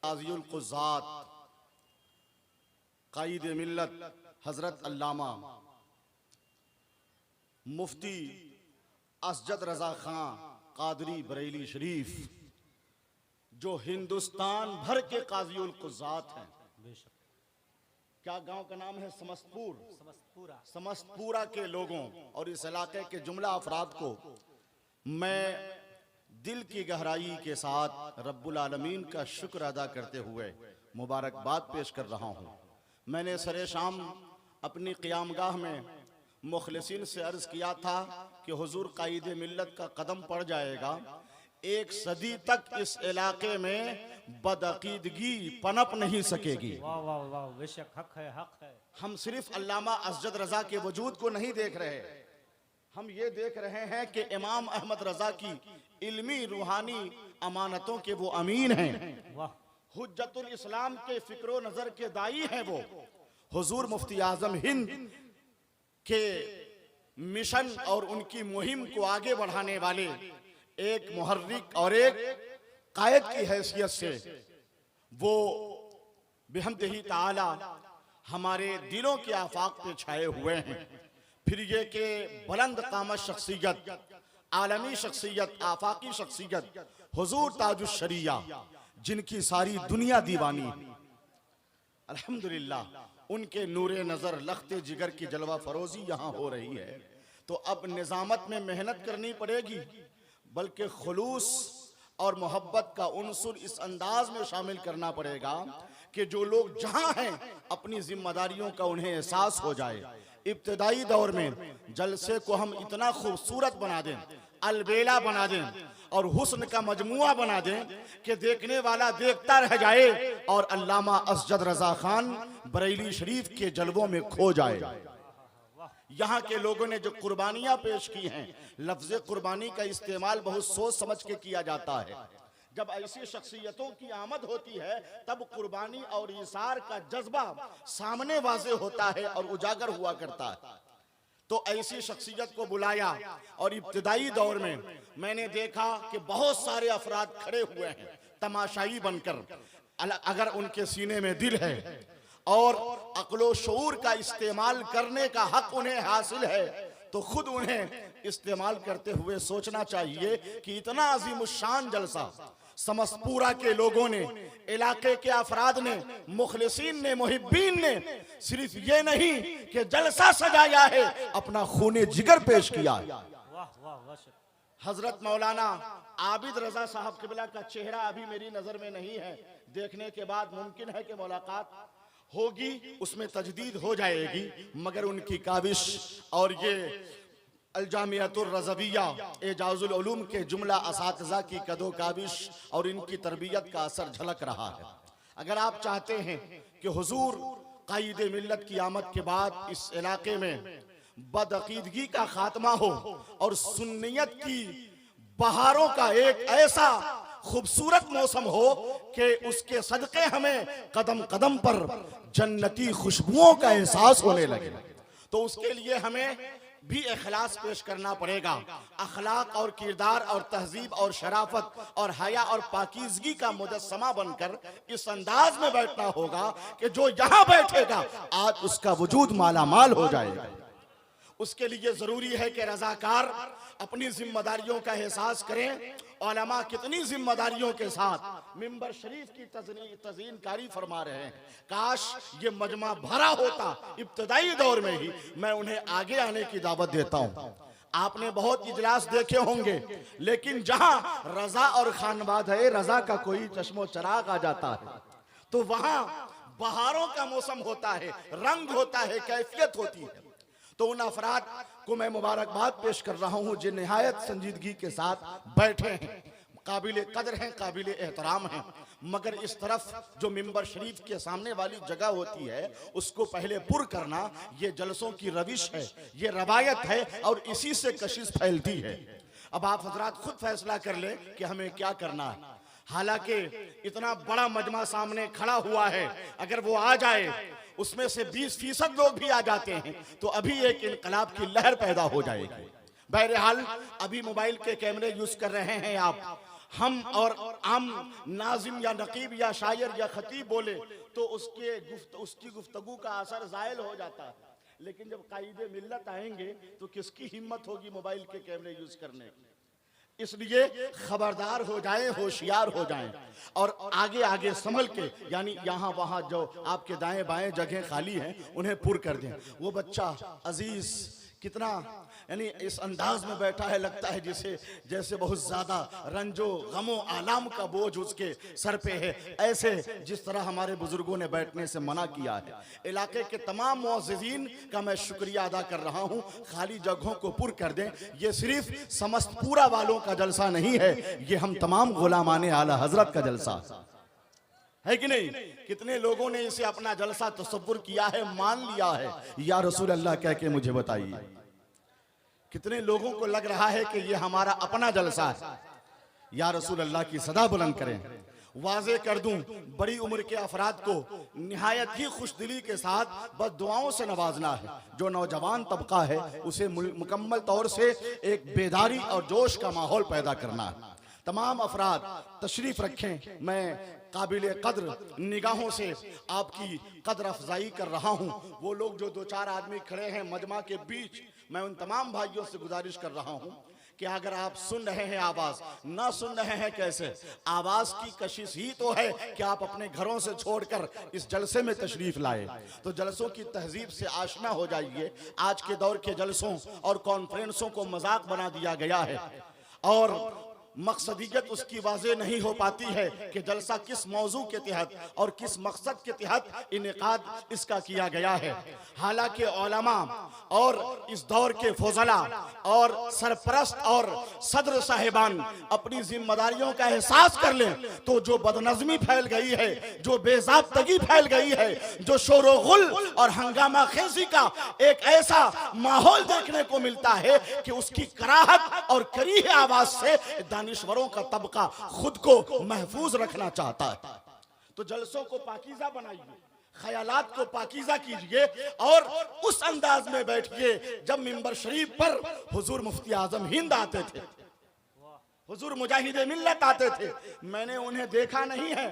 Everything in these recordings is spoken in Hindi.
काज़ीउल क़ुज़्ज़ात क़ाइद मिल्लत हज़रत अल्लामा मुफ्ती असजद रज़ा खां क़ादरी बरेली शरीफ जो हिंदुस्तान भर के काज़ीउल क़ुज़्ज़ात हैं। क्या गांव का नाम है? समस्तपुरा के लोगों और इस इलाके के जुमला अफराद को मैं दिल की गहराई के साथ रब्बुल आलमीन का शुक्र अदा करते हुए मुबारकबाद पेश कर रहा हूँ। मैंने सरे शाम अपनी क़ियामगाह में मुखलिसीन से अर्ज़ किया था कि हुजूर क़ाइद मिल्लत का कदम पड़ जाएगा, एक सदी तक इस इलाके में बदअकीदगी पनप नहीं सकेगी। वाह वाह वाह, बेशक हक है, हक है। हम सिर्फ अल्लामा असजद रज़ा के वजूद को नहीं देख रहे, हम ये देख रहे हैं कि इमाम अहमद रज़ा की इल्मी रूहानी अमानतों के वो अमीन हैं, हुज्जतुल इस्लाम के फिक्रो नज़र के दाई हैं। वो हुजूर मुफ्ती आज़म हिंद के मिशन और उनकी मुहिम को आगे बढ़ाने वाले एक मुहर्रिक और एक कायद की हैसियत से वो बिहम्दिही ताला हमारे दिलों के आफाक पे छाए हुए हैं। फिर ये कि बुलंद क़ामत शख्सियत, आलमी शख्सियत, आफाकी शख्सियत हुजूर ताजुश शरिया जिनकी सारी दुनिया दीवानी, अल्हम्दुलिल्लाह उनके नूरे नज़र लख्ते जिगर की जलवा फरोजी यहाँ हो रही है। तो अब निज़ामत में मेहनत करनी पड़ेगी, बल्कि खुलूस और मोहब्बत का उनसुर इस अंदाज में शामिल करना पड़ेगा कि जो लोग जहाँ हैं अपनी जिम्मेदारियों का उन्हें एहसास हो जाए। इब्तदाई दौर में जलसे को हम इतना खूबसूरत बना दें, अलबेला बना दें और हुस्न का मजमुआ बना दें कि देखने वाला देखता रह जाए और अल्लामा असजद रज़ा खान बरेली शरीफ के जलवों में खो जाए। यहाँ के लोगों ने जो कुर्बानियाँ पेश की हैं, लफ्ज़ कुर्बानी का इस्तेमाल बहुत सोच समझ के किया जाता है। जब ऐसी शख्सियतों की आमद होती है तब कुर्बानी और इसार का जज्बा सामने वाज़े होता है और उजागर हुआ करता है। तो ऐसी शख्सियत को बुलाया और इब्तिदाई दौर में मैंने देखा कि बहुत सारे अफराद खड़े हुए हैं तमाशाई बनकर। अगर उनके सीने में दिल है और अक्लो शऊर का इस्तेमाल करने का हक उन्हें हासिल है तो खुद उन्हें इस्तेमाल करते हुए सोचना चाहिए कि इतना अजीमुशान जलसा समस्तपुरा के लोगों ने, इलाके के अफराद ने, मुखलिसीन ने, मुहिब्बीन ने सिर्फ ये नहीं कि जलसा सजाया है, अपना खूने जिगर पेश किया है। हजरत मौलाना आबिद रजा साहब किबला का चेहरा अभी मेरी नजर में नहीं है, देखने के बाद मुमकिन है कि मुलाकात होगी, उसमें तजदीद हो जाएगी, मगर उनकी काबिश और ये अल-जामिअतुर रज़विय्या एजाज़ुल उलूम के जुमला असातिज़ा की कदो काबिश और इनकी तरबियत का असर झलक रहा है। अगर आप चाहते हैं कि हुजूर क़ाइद मिल्लत की आमद के बाद इस इलाके में बदअकीदगी का खात्मा हो और सुन्नियत की बहारों का एक ऐसा खूबसूरत मौसम हो कि उसके सदक़े हमें कदम कदम पर जन्नती खुशबुओं का एहसास होने लगे, तो उसके लिए हमें भी इखलास पेश करना पड़ेगा। अखलाक और किरदार और तहजीब और शराफत और हया और पाकीज़गी का मुजस्समा बनकर इस अंदाज में बैठना होगा कि जो यहाँ बैठेगा आज उसका वजूद मालामाल हो जाएगा। उसके लिए जरूरी है कि रज़ाकार अपनी जिम्मेदारियों का एहसास करें। उलमा कितनी जिम्मेदारियों के साथ मिंबर शरीफ की तज़ीनकारी फरमा रहे हैं। काश ये मजमा भरा होता इब्तदाई दौर में ही। मैं उन्हें आगे आने की दावत देता हूँ। आपने बहुत इजलास देखे होंगे, लेकिन जहाँ रजा और खानबाद है, रजा का कोई चश्मो चराग आ जाता है तो वहाँ बहारों का मौसम होता है, रंग होता है, कैफियत होती है। तो उन अफराद को मैं मुबारकबाद पेश कर रहा हूँ जो निहायत संजीदगी के साथ बैठे हैं, काबिल कदर हैं, काबिल एहतराम हैं, मगर इस तरफ जो मिंबर शरीफ के सामने वाली जगह होती है उसको पहले पुर करना ये जलसों की रविश है, ये रवायत है और इसी से कशिश फैलती है। अब आप हजरात खुद फैसला कर ले कि हमें क्या करना है। हालांकि इतना बड़ा मजमा सामने खड़ा हुआ है, अगर वो आ जाए उसमें से 20% लोग भी आ जाते हैं तो अभी एक इनकलाब की लहर पैदा हो जाएगी। बहरहाल अभी मोबाइल के कैमरे यूज कर रहे हैं आप, हम और आम नाजिम या नकीब या शायर या खतीब बोले तो उसकी गुफ्तगू का असर ज़ायल हो जाता है। लेकिन जब कायदे मिल्लत आएंगे तो किसकी हिम्मत होगी मोबाइल के कैमरे यूज करने की। इसलिए खबरदार हो जाएं, होशियार हो जाएं और आगे आगे संभल के, यानी यहाँ वहाँ जो आपके दाएं बाएं जगह खाली हैं उन्हें पुर कर दें। वो बच्चा अजीज कितना यानी इस अंदाज में बैठा है, लगता है जैसे बहुत ज्यादा रंजो गमो आलाम का बोझ उसके सर पे है। ऐसे जिस तरह हमारे बुजुर्गों ने बैठने से मना किया है। इलाके के तमाम मुअज़्ज़िज़ीन का मैं शुक्रिया अदा कर रहा हूँ, खाली जगहों को पुर कर दें। ये सिर्फ समस्तपूरा वालों का जलसा नहीं है, ये हम तमाम गुलामाने आला हजरत का जलसा है कि नहीं। कितने लोगों ने इसे अपना जलसा तसव्वुर किया है, मान लिया है। या रसूल अल्लाह कह के मुझे बताइए, कितने लोगों को लग रहा है कि ये हमारा अपना जलसा है। या रसूल अल्लाह की सदा बुलंद करें। वाजे कर दूं, बड़ी उम्र के अफराद को निहायत ही खुशदिली के साथ बस दुआओं से नवाजना है। जो नौजवान तबका है उसे मुकम्मल तौर से एक बेदारी और जोश का माहौल पैदा करना है। तमाम अफराद तशरीफ रखें। मैं काबिल कद्र निगाहों से आपकी कद्र अफजाई कर रहा हूँ। वो लोग जो दो चार आदमी खड़े हैं मजमा के बीच, मैं उन तमाम भाइयों से गुजारिश कर रहा हूँ कि अगर आप सुन रहे हैं आवाज, ना सुन रहे हैं कैसे, आवाज की कशिश ही तो है कि आप अपने घरों से छोड़कर इस जलसे में तशरीफ लाए। तो जलसों की तहजीब से आशना हो जाइए। आज के दौर के जलसों और कॉन्फ्रेंसों को मजाक बना दिया गया है और मकसदियत उसकी वाज़ेह नहीं हो पाती है कि जलसा किस मौजू के तहत और किस मकसद के तहत इनेकाद इसका किया गया है। हालांकि उलमा और इस दौर के फौजला और सरपरस्त और सदर साहिबान अपनी जिम्मेदारियों का एहसास कर लें तो जो बदनज़मी फैल गई है, जो बेज़ाब्तगी फैल गई है, जो शोर गुल और हंगामा खेजी का एक ऐसा माहौल देखने को मिलता है कि उसकी कराहत और करीह आवाज से दानिश्वरों का तबका खुद को महफूज रखना चाहता है। तो जलसों को पाकीज़ा बनाइए, ख्यालात को पाकीज़ा कीजिए और उस अंदाज में बैठिए जब मिंबर शरीफ पर हुजूर मुफ्ती आजम हिंद आते थे, हुजूर मुजाहिदे मिल्लत आते थे। मैंने उन्हें देखा नहीं है,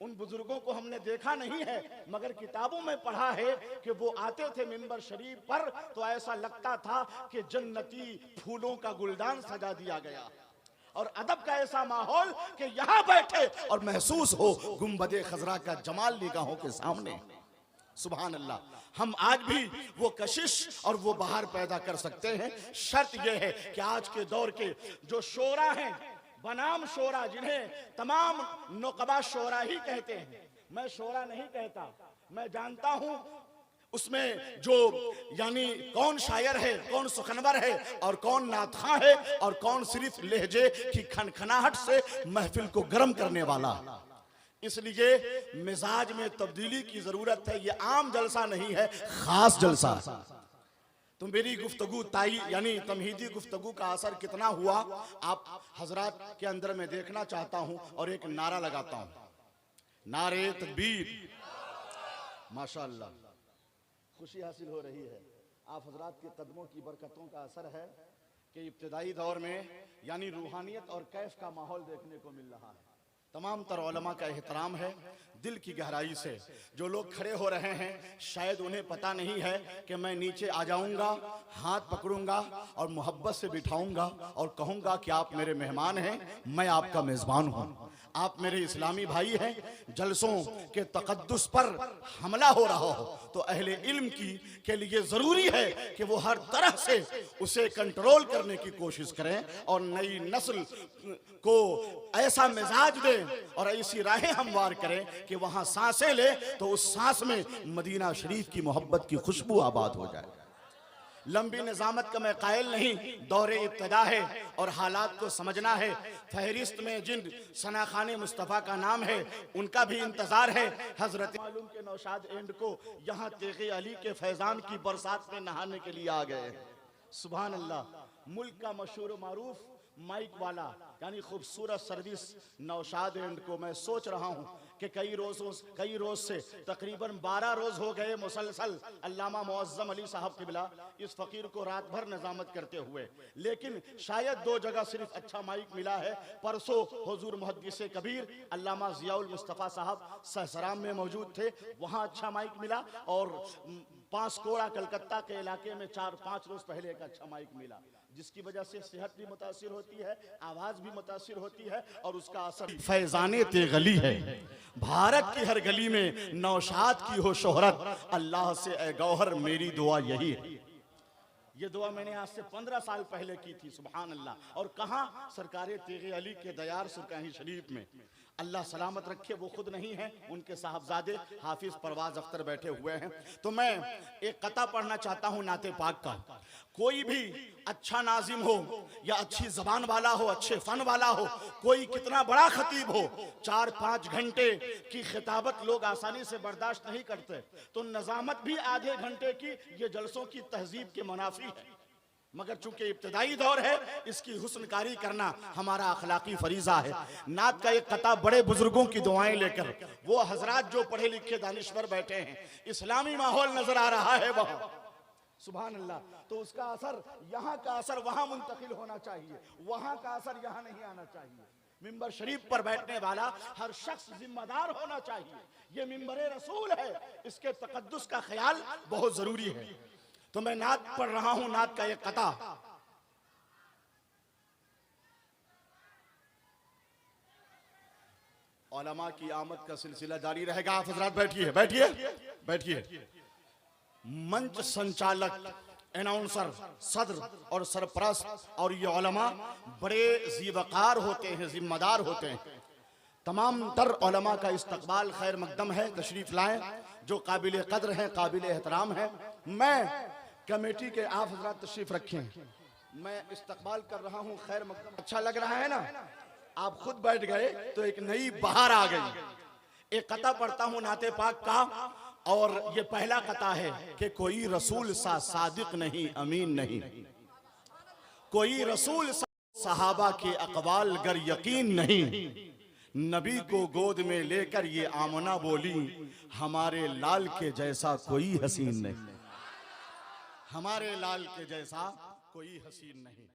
उन बुजुर्गों को हमने देखा नहीं है, मगर किताबों में पढ़ा है कि वो आते थे मिंबर शरीफ पर तो ऐसा लगता था कि जन्नती फूलों का गुलदान सजा दिया गया और अदब का ऐसा माहौल कि यहां बैठे और महसूस हो गुंबदे खजरा का जमाल निगाहों के सामने। सुभान अल्लाह। हम आज भी वो कशिश और वो बहार पैदा कर सकते हैं। शर्त यह है कि आज के दौर के जो शोरा हैं, बनाम शोरा जिन्हें तमाम नुकबा शोरा ही कहते हैं, मैं शोरा नहीं कहता, मैं जानता हूं उसमें जो यानी कौन शायर है, कौन सुखनवर है और कौन नातखा है और कौन सिर्फ लहजे की खनखनाहट से महफिल को गर्म करने वाला। इसलिए मिजाज में तब्दीली की जरूरत है। ये आम जलसा नहीं है, खास जलसा। तो मेरी गुफ्तगू ताई यानी तमहीदी गुफ्तगू का असर कितना हुआ आप हजरात के अंदर में देखना चाहता हूं और एक नारा लगाता हूं, नारे तकबीर। माशाअल्लाह, खुशी हासिल हो रही है। आप हजरात के कदमों की बरकतों का असर है कि इब्तदाई दौर में यानी रूहानियत और कैफ का माहौल देखने को मिल रहा है। तमाम तर उलमा का एहतराम है दिल की गहराई से। जो लोग खड़े हो रहे हैं शायद उन्हें पता नहीं है कि मैं नीचे आ जाऊंगा, हाथ पकड़ूंगा और मोहब्बत से बिठाऊंगा और कहूंगा कि आप मेरे मेहमान हैं, मैं आपका मेजबान हूं, आप मेरे इस्लामी भाई हैं। जलसों के तकद्दुस पर हमला हो रहा हो तो अहले इल्म के लिए जरूरी है कि वो हर तरह से उसे कंट्रोल करने की कोशिश करें और नई नस्ल को ऐसा मिजाज दें और ऐसी राहें हमवार करें कि वहां सांसें ले तो उस सांस में मदीना शरीफ की मोहब्बत की खुशबू आबाद हो जाए। लंबी निजामत का मैं कायल नहीं, दौरे इब्तिदा है और हालात को समझना है। फहरिस्त में जिन सनाखाने मुस्तफ़ा का नाम है उनका भी इंतजार है। हजरत मालूम के नौशाद एंड को यहाँ तेगे अली के फैजान की बरसात में नहाने के लिए आ गए। सुभान अल्लाह। मुल्क का मशहूर मारूफ माइक वाला यानी खूबसूरत सर्विस नौशाद एंड को मैं सोच रहा हूँ कि कई रोज से तकरीबन 12 रोज हो गए मुसलसल अल्लामा मुअज्जम अली साहब किबला इस फकीर को रात भर निजामत करते हुए, लेकिन शायद 2 जगह सिर्फ अच्छा माइक मिला है। परसों हुजूर मुहद्दिस कबीर अल्लामा जियाउल मुस्तफ़ा साहब सहसराम में मौजूद थे, वहाँ अच्छा माइक मिला, और 5 कोड़ा कलकत्ता के इलाके में 4-5 रोज पहले एक अच्छा माइक मिला, जिसकी वजह से सेहत भी मुतासिर होती है, आवाज भी मुतासिर होती है, और उसका असर फैजाने ते गली है। भारत की हर गली में नौशाद की हो शोहरत, अल्लाह से ए गौहर मेरी दुआ यही है। ये दुआ मैंने आज से 15 साल पहले की थी, सुभान अल्लाह। और कहाँ? सरकारे तेगे अली के दयार सुरकाही शरीफ में। अल्लाह सलामत रखे, वो खुद नहीं है, उनके साहबजादे हाफिज परवाज अख्तर बैठे हुए हैं। तो मैं एक कता पढ़ना चाहता हूँ नाते पाक का। कोई भी अच्छा नाजिम हो या अच्छी जबान वाला हो, अच्छे फन वाला हो, कोई कितना बड़ा खतीब हो, 4-5 घंटे की खिताबत लोग आसानी से बर्दाश्त नहीं करते, तो नजामत भी आधे घंटे की ये जलसों की तहजीब के मुनाफी है। मगर चूंकि इब्तदाई दौर है, इसकी हुस्नकारी करना हमारा अखलाकी फरीजा है। नात का एक कता बड़े बुजुर्गों की दुआएं लेकर, वो हजरात जो पढ़े लिखे दानिश्वर बैठे हैं, इस्लामी माहौल नजर आ रहा है वहाँ, सुभान अल्लाह। तो उसका असर, यहाँ का असर वहाँ मुंतकिल होना चाहिए, वहाँ का असर यहाँ नहीं आना चाहिए। मिंबर शरीफ पर बैठने वाला हर शख्स जिम्मेदार होना चाहिए। ये मिंबर रसूल है, इसके तकद्दुस का ख्याल बहुत जरूरी है। तो मैं नात पढ़ रहा हूं, नात का एक कता। उलमा की आमद का सिलसिला जारी रहेगा। आप हजरात बैठिए बैठिए बैठिए। मंच संचालक, अनाउंसर, सदर और सरपरस्त और ये उलमा बड़े ज़ीवकार होते हैं, जिम्मेदार होते हैं। तमाम तर उलमा का इस्तकबाल खैर मकदम है, तशरीफ लाएं, जो काबिल कद्र हैं, काबिल एहतराम हैं। मैं कमेटी के आप हजरात तशरीफ रखें, मैं इस्तकबाल कर रहा हूं, खैर मकदम। अच्छा लग रहा है ना? आप खुद बैठ गए तो एक नई बहार आ गई। एक कता पढ़ता हूं नाते पाक का, और ये पहला कता है कि कोई रसूल सा सादिक नहीं, अमीन नहीं, कोई रसूल सा सहाबा के अकवाल गर यकीन नहीं, नबी को गोद में लेकर ये आमना बोली, हमारे लाल के जैसा कोई हसीन नहीं, हमारे लाल के जैसा कोई हसीन नहीं।